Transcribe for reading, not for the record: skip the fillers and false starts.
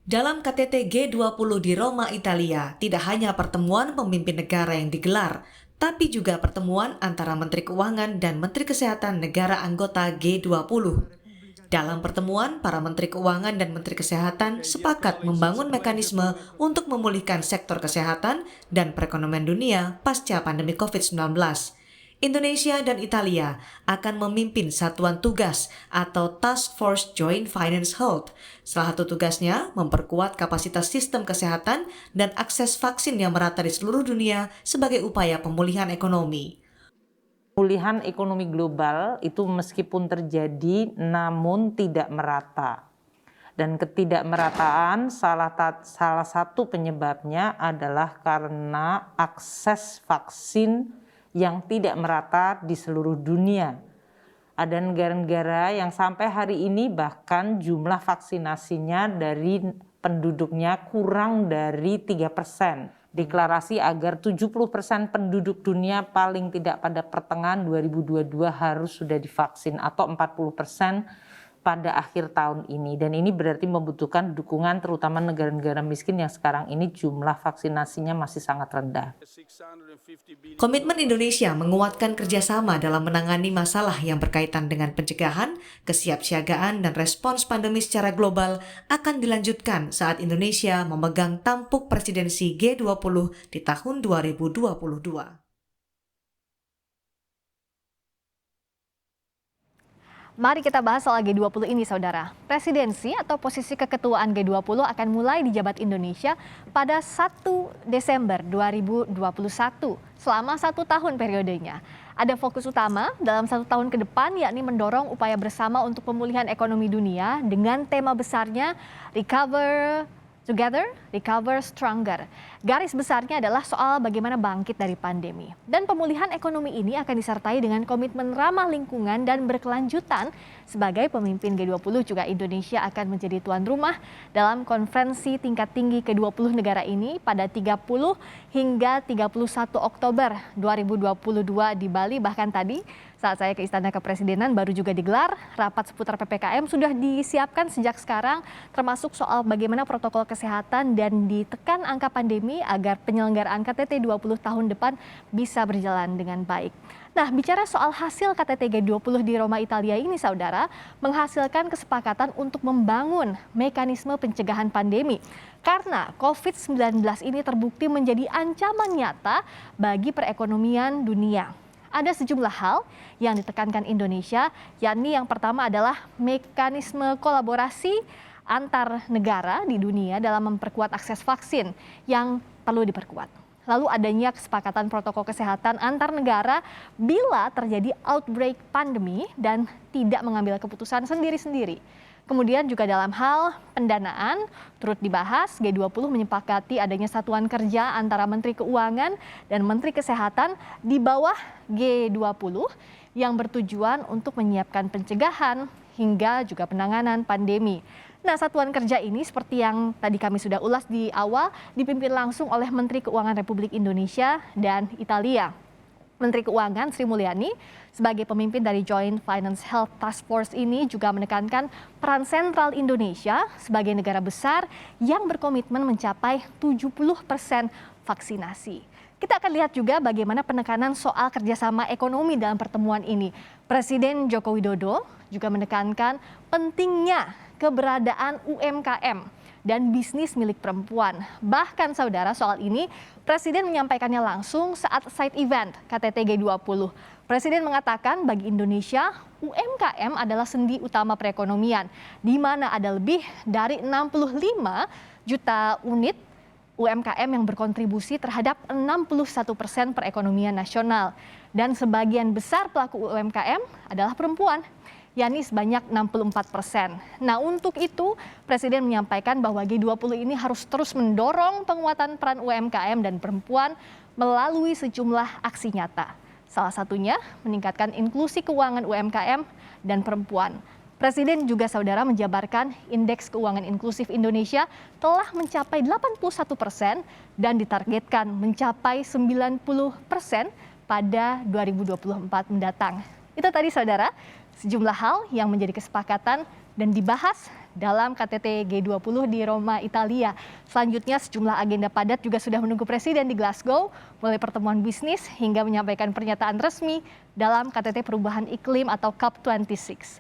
Dalam KTT G20 di Roma, Italia, tidak hanya pertemuan pemimpin negara yang digelar, tapi juga pertemuan antara Menteri Keuangan dan Menteri Kesehatan negara anggota G20. Dalam pertemuan, para Menteri Keuangan dan Menteri Kesehatan sepakat membangun mekanisme untuk memulihkan sektor kesehatan dan perekonomian dunia pasca pandemi COVID-19. Indonesia dan Italia akan memimpin satuan tugas atau Task Force Joint Finance Health. Salah satu tugasnya memperkuat kapasitas sistem kesehatan dan akses vaksin yang merata di seluruh dunia sebagai upaya pemulihan ekonomi. Pemulihan ekonomi global itu meskipun terjadi namun tidak merata. Dan ketidakmerataan salah satu penyebabnya adalah karena akses vaksin yang tidak merata di seluruh dunia. Ada negara-negara yang sampai hari ini bahkan jumlah vaksinasinya dari penduduknya kurang dari 3%. Deklarasi agar 70% penduduk dunia paling tidak pada pertengahan 2022 harus sudah divaksin atau 40% pada akhir tahun ini. Dan ini berarti membutuhkan dukungan terutama negara-negara miskin yang sekarang ini jumlah vaksinasinya masih sangat rendah. Komitmen Indonesia menguatkan kerjasama dalam menangani masalah yang berkaitan dengan pencegahan, kesiapsiagaan, dan respons pandemi secara global akan dilanjutkan saat Indonesia memegang tampuk presidensi G20 di tahun 2022. Mari kita bahas soal G20 ini, Saudara. Presidensi atau posisi keketuaan G20 akan mulai dijabat Indonesia pada 1 Desember 2021, selama 1 tahun periodenya. Ada fokus utama dalam 1 tahun ke depan, yakni mendorong upaya bersama untuk pemulihan ekonomi dunia dengan tema besarnya Recover Together, Recover Stronger. Garis besarnya adalah soal bagaimana bangkit dari pandemi. Dan pemulihan ekonomi ini akan disertai dengan komitmen ramah lingkungan dan berkelanjutan. Sebagai pemimpin G20 juga Indonesia akan menjadi tuan rumah dalam konferensi tingkat tinggi ke-20 negara ini pada 30 hingga 31 Oktober 2022 di Bali. Bahkan tadi saat saya ke Istana Kepresidenan baru juga digelar rapat seputar PPKM sudah disiapkan sejak sekarang, termasuk soal bagaimana protokol kesehatan dan ditekan angka pandemi agar penyelenggaraan KTT 20 tahun depan bisa berjalan dengan baik. Nah, bicara soal hasil KTT G20 di Roma, Italia ini, Saudara, menghasilkan kesepakatan untuk membangun mekanisme pencegahan pandemi. Karena COVID-19 ini terbukti menjadi ancaman nyata bagi perekonomian dunia. Ada sejumlah hal yang ditekankan Indonesia, yakni yang pertama adalah mekanisme kolaborasi antar negara di dunia dalam memperkuat akses vaksin yang perlu diperkuat. Lalu adanya kesepakatan protokol kesehatan antar negara bila terjadi outbreak pandemi dan tidak mengambil keputusan sendiri-sendiri. Kemudian juga dalam hal pendanaan turut dibahas, G20 menyepakati adanya satuan kerja antara Menteri Keuangan dan Menteri Kesehatan di bawah G20 yang bertujuan untuk menyiapkan pencegahan hingga juga penanganan pandemi. Nah, satuan kerja ini seperti yang tadi kami sudah ulas di awal dipimpin langsung oleh Menteri Keuangan Republik Indonesia dan Italia. Menteri Keuangan Sri Mulyani sebagai pemimpin dari Joint Finance Health Task Force ini juga menekankan peran sentral Indonesia sebagai negara besar yang berkomitmen mencapai 70% vaksinasi. Kita akan lihat juga bagaimana penekanan soal kerjasama ekonomi dalam pertemuan ini. Presiden Joko Widodo juga menekankan pentingnya keberadaan UMKM dan bisnis milik perempuan. Bahkan, Saudara, soal ini Presiden menyampaikannya langsung saat side event KTT G20. Presiden mengatakan bagi Indonesia, UMKM adalah sendi utama perekonomian, di mana ada lebih dari 65 juta unit UMKM yang berkontribusi terhadap 61% perekonomian nasional. Dan sebagian besar pelaku UMKM adalah perempuan, yakni sebanyak 64%. Nah, untuk itu Presiden menyampaikan bahwa G20 ini harus terus mendorong penguatan peran UMKM dan perempuan melalui sejumlah aksi nyata. Salah satunya meningkatkan inklusi keuangan UMKM dan perempuan. Presiden juga, Saudara, menjabarkan indeks keuangan inklusif Indonesia telah mencapai 81% dan ditargetkan mencapai 90% pada 2024 mendatang. Itu tadi, Saudara, sejumlah hal yang menjadi kesepakatan dan dibahas dalam KTT G20 di Roma, Italia. Selanjutnya sejumlah agenda padat juga sudah menunggu Presiden di Glasgow, mulai pertemuan bisnis hingga menyampaikan pernyataan resmi dalam KTT Perubahan Iklim atau COP26.